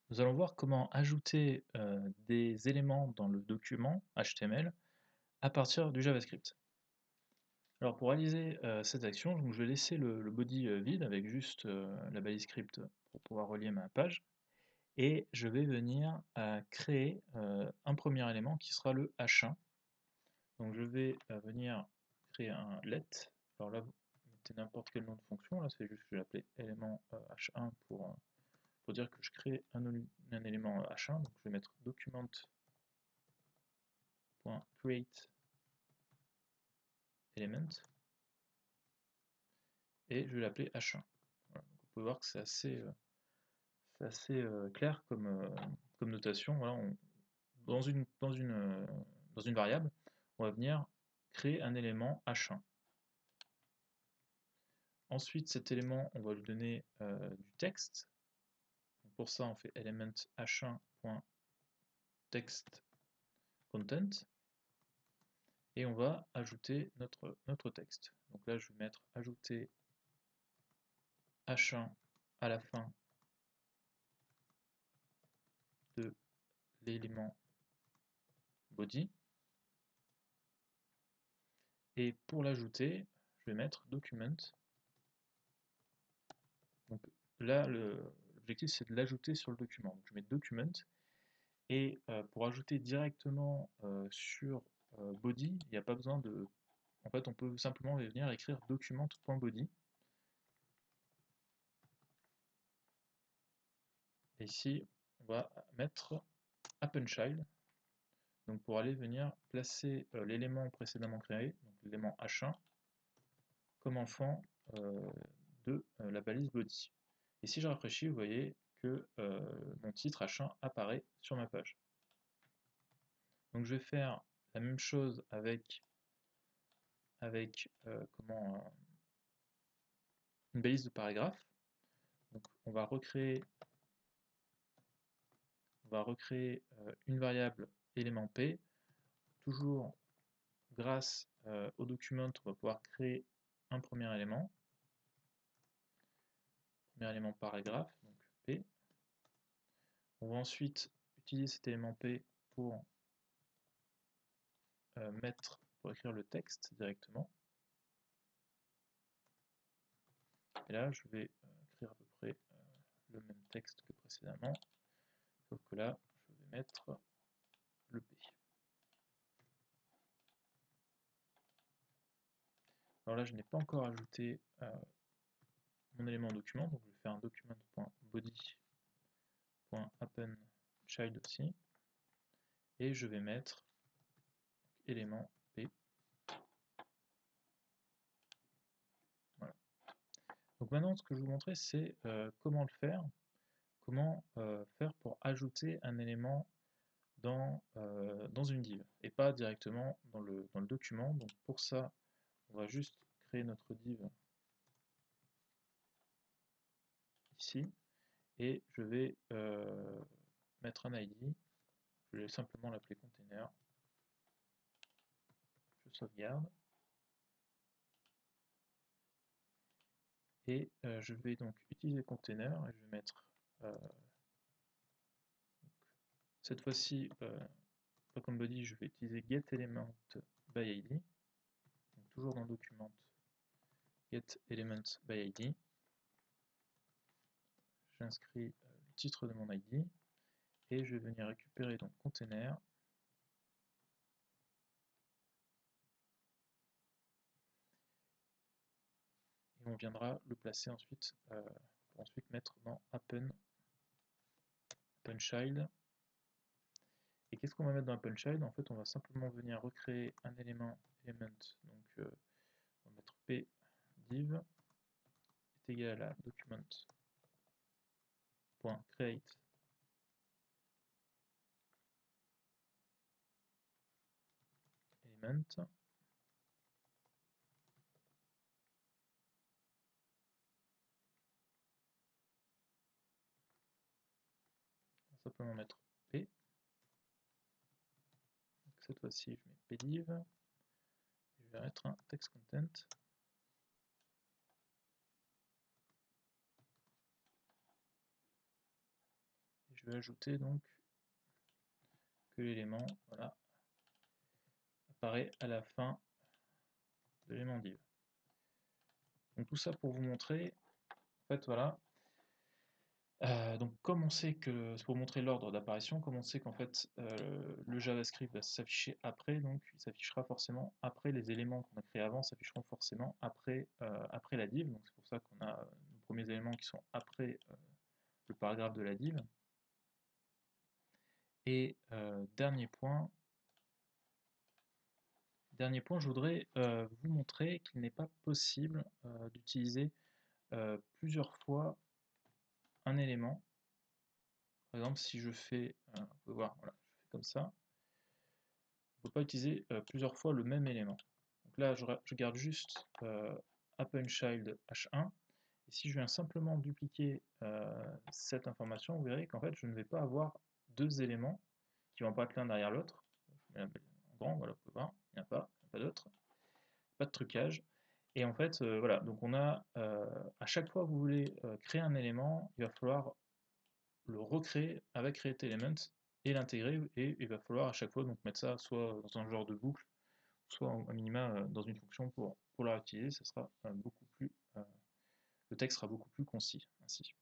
Nous allons voir comment ajouter des éléments dans le document HTML à partir du JavaScript. Alors pour réaliser cette action, donc je vais laisser le body vide avec juste la balise script pour pouvoir relier ma page. Et je vais venir créer un premier élément qui sera le H1. Donc je vais venir créer un let. Alors là, vous mettez n'importe quel nom de fonction. Là, c'est juste que je vais l'appeler élément H1 pour dire que je crée un élément H1. Donc je vais mettre document.create element et je vais l'appeler H1. Voilà. Donc vous pouvez voir que c'est assez clair comme notation. Voilà, dans une variable, on va venir créer un élément H1. Ensuite, cet élément, on va lui donner du texte. Donc pour ça, on fait element h1.textContent et on va ajouter notre texte. Donc là, je vais mettre ajouter H1 à la fin de l'élément body. Et pour l'ajouter, je vais mettre document. Donc là, l'objectif c'est de l'ajouter sur le document. Donc je mets document. Et pour ajouter directement sur body, il n'y a pas besoin de... En fait, on peut simplement venir écrire document.body. Et ici, on va mettre appendChild. Donc pour aller venir placer l'élément précédemment créé, donc l'élément H1, comme enfant de la balise body. Et si je rafraîchis, vous voyez que mon titre H1 apparaît sur ma page. Donc je vais faire la même chose avec une balise de paragraphe. Donc on va recréer une variable élément P. Toujours grâce au document, on va pouvoir créer un premier élément paragraphe, donc P. On va ensuite utiliser cet élément P pour pour écrire le texte directement. Et là, je vais écrire à peu près le même texte que précédemment, sauf que là, je vais mettre le P. Alors là, je n'ai pas encore ajouté mon élément document, donc je vais faire un document.body.appendChild aussi, et je vais mettre élément P. Voilà. Donc maintenant, ce que je vais vous montrer, c'est comment le faire, comment faire pour ajouter un élément dans une div, et pas directement dans le document. Donc pour ça, on va juste créer notre div ici, et je vais mettre un ID, je vais simplement l'appeler container, je sauvegarde, et je vais donc utiliser container, et je vais mettre cette fois-ci, pas comme body, je vais utiliser getElementById, donc toujours dans document getElementById, j'inscris le titre de mon ID, et je vais venir récupérer donc container, et on viendra le placer ensuite, pour ensuite mettre dans appendChild. Et qu'est-ce qu'on va mettre dans appendChild? En fait, on va simplement venir recréer un élément element, donc on va mettre p div est égal à document.create element. On va simplement mettre p. Donc cette fois-ci, je mets pdiv. Et je vais mettre un text content. Et je je vais ajouter donc que l'élément, voilà, apparaît à la fin de l'élément div. Donc tout ça pour vous montrer, en fait voilà, donc comme on sait que, c'est pour montrer l'ordre d'apparition, comme on sait qu'en fait le JavaScript va s'afficher après, donc il s'affichera forcément après les éléments qu'on a créés avant, s'afficheront forcément après, après la div, donc c'est pour ça qu'on a nos premiers éléments qui sont après le paragraphe de la div. Et dernier point, je voudrais vous montrer qu'il n'est pas possible d'utiliser plusieurs fois un élément. Par exemple, si je fais, vous pouvez voir, voilà, je fais comme ça, on ne peut pas utiliser plusieurs fois le même élément. Donc là, je garde juste append_child h1, et si je viens simplement dupliquer cette information, vous verrez qu'en fait, je ne vais pas avoir deux éléments qui vont apparaître l'un derrière l'autre. Je mets la en grand, voilà, vous pouvez voir, il n'y a pas d'autre, pas de trucage. Et en fait, voilà, donc on a, à chaque fois que vous voulez créer un élément, il va falloir le recréer avec createElement et l'intégrer, et il va falloir à chaque fois donc mettre ça soit dans un genre de boucle, soit à minima dans une fonction pour la réutiliser, ça sera beaucoup plus, le texte sera beaucoup plus concis ainsi.